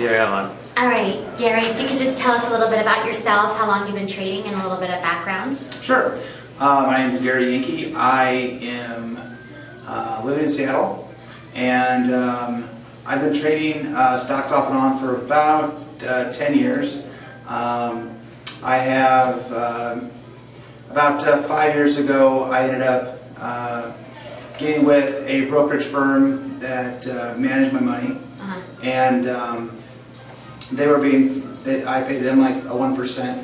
Yeah, I'm on. Alright, Gary, if you could just tell us a little bit about yourself, how long you've been trading, and a little bit of background. Sure. My name is Gary Yankee. I am living in Seattle, and I've been trading stocks off and on for about 10 years. I have, about 5 years ago, I ended up getting with a brokerage firm that managed my money, and I paid them like a 1%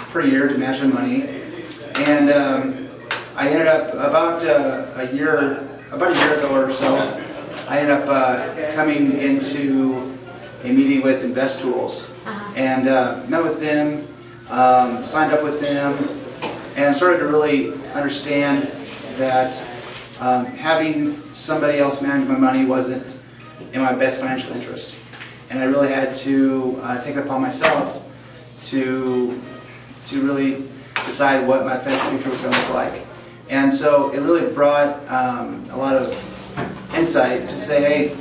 per year to manage my money, and I ended up about a year ago or so, I ended up coming into a meeting with Invest Tools, and met with them, signed up with them, and started to really understand that having somebody else manage my money wasn't in my best financial interest. And I really had to take it upon myself to really decide what my financial future was going to look like. And so it really brought a lot of insight to say, hey,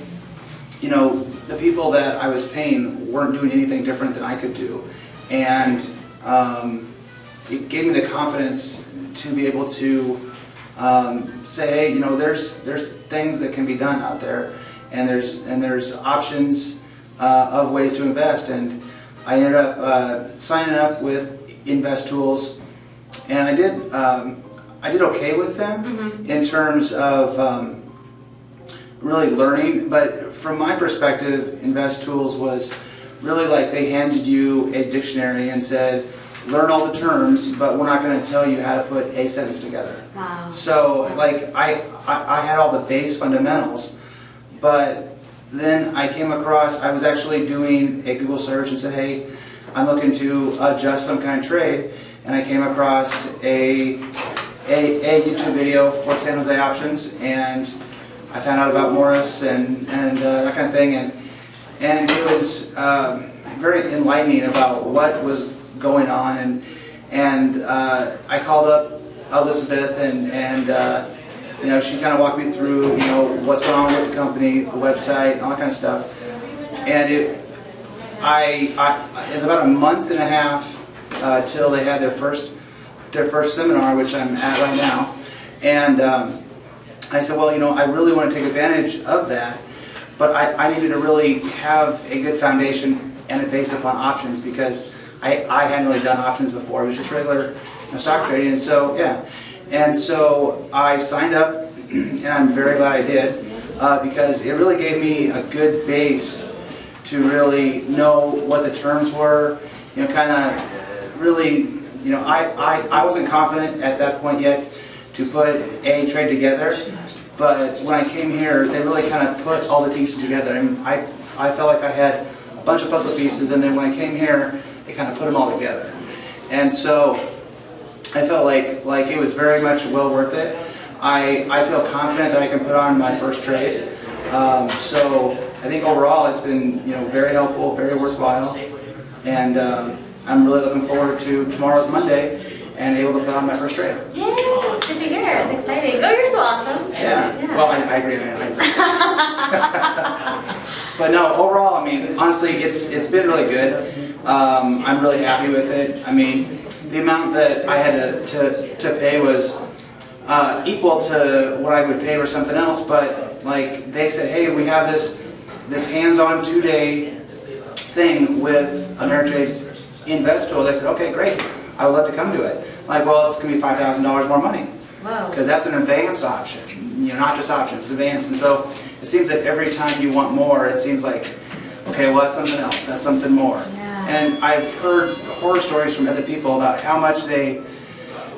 you know, the people that I was paying weren't doing anything different than I could do. And it gave me the confidence to be able to say, hey, you know, there's things that can be done out there, and there's options of ways to invest. And I ended up signing up with Invest Tools, and I did okay with them in terms of really learning. But from my perspective, Invest Tools was really like they handed you a dictionary and said, learn all the terms, but we're not going to tell you how to put a sentence together. Wow. So like I had all the base fundamentals, but then I came across, I was actually doing a Google search and said, hey, I'm looking to adjust some kind of trade, and I came across a YouTube video for San Jose options, and I found out about Morris and that kind of thing, and it was very enlightening about what was going on, and I called up Elizabeth, and you know, she kind of walked me through, you know, what's going on with the company, the website, and all that kind of stuff. And it was about a month and a half till they had their first seminar, which I'm at right now. And I said, well, you know, I really want to take advantage of that, but I needed to really have a good foundation and a base upon options, because I hadn't really done options before. It was just regular stock trading, and so yeah. And so I signed up, and I'm very glad I did, because it really gave me a good base to really know what the terms were. You know, kind of really, you know, I wasn't confident at that point yet to put a trade together, but when I came here, they really kind of put all the pieces together. I mean, I felt like I had a bunch of puzzle pieces, and then when I came here, they kind of put them all together. And so I felt like it was very much well worth it. I feel confident that I can put on my first trade. So I think overall it's been, you know, very helpful, very worthwhile, and I'm really looking forward to tomorrow's Monday and able to put on my first trade. Yay! Good to hear. It's exciting. Oh, you're so awesome. Yeah. Well, I agree. I agree. But no, overall, I mean, honestly, it's been really good. I'm really happy with it. I mean, the amount that I had to pay was equal to what I would pay for something else, but like they said, hey, we have this hands-on 2-day thing with Ameritrade's Invest Tools. I said, okay, great, I would love to come to it. Like, well, it's going to be $5,000 more money, because that's an advanced option, you know, not just options, it's advanced. And so it seems that every time you want more, it seems like, okay, well, that's something else, that's something more. Yeah. And I've heard horror stories from other people about how much they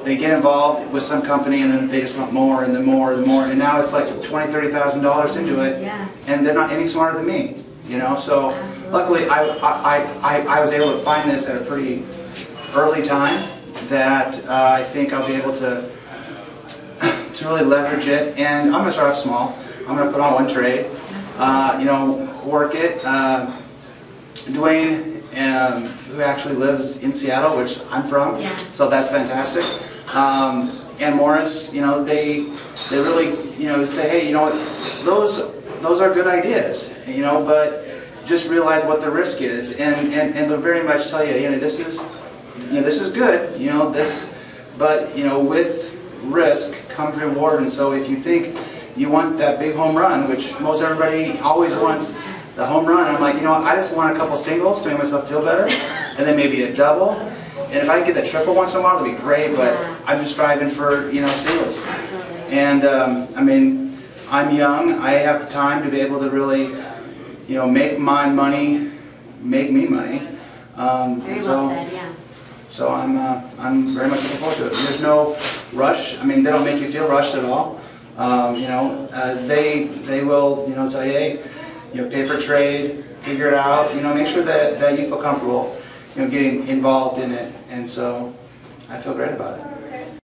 get involved with some company, and then they just want more and then more and more, and now it's like $20,000, $30,000 into it, and they're not any smarter than me, you know. So luckily I was able to find this at a pretty early time that I think I'll be able to really leverage it. And I'm going to start off small. I'm going to put on one trade, you know, work it. Dwayne, who actually lives in Seattle, which I'm from, so that's fantastic. And Morris, you know, they really, you know, say, hey, you know, those are good ideas, you know, but just realize what the risk is, and they'll very much tell you, this is, this is good, but with risk comes reward. And so if you think you want that big home run, which most everybody always wants the home run, I'm like, I just want a couple singles to make myself feel better, and then maybe a double. And if I can get the triple once in a while, that'd be great. But I'm just striving for singles. Absolutely. And I mean, I'm young. I have the time to be able to really, make my money, make me money. Very well said. Yeah. So I'm very much looking forward to it. There's no rush. I mean, they don't make you feel rushed at all. They will tell you, hey, paper trade, figure it out. Make sure that you feel comfortable getting involved in it. And so I feel great about it.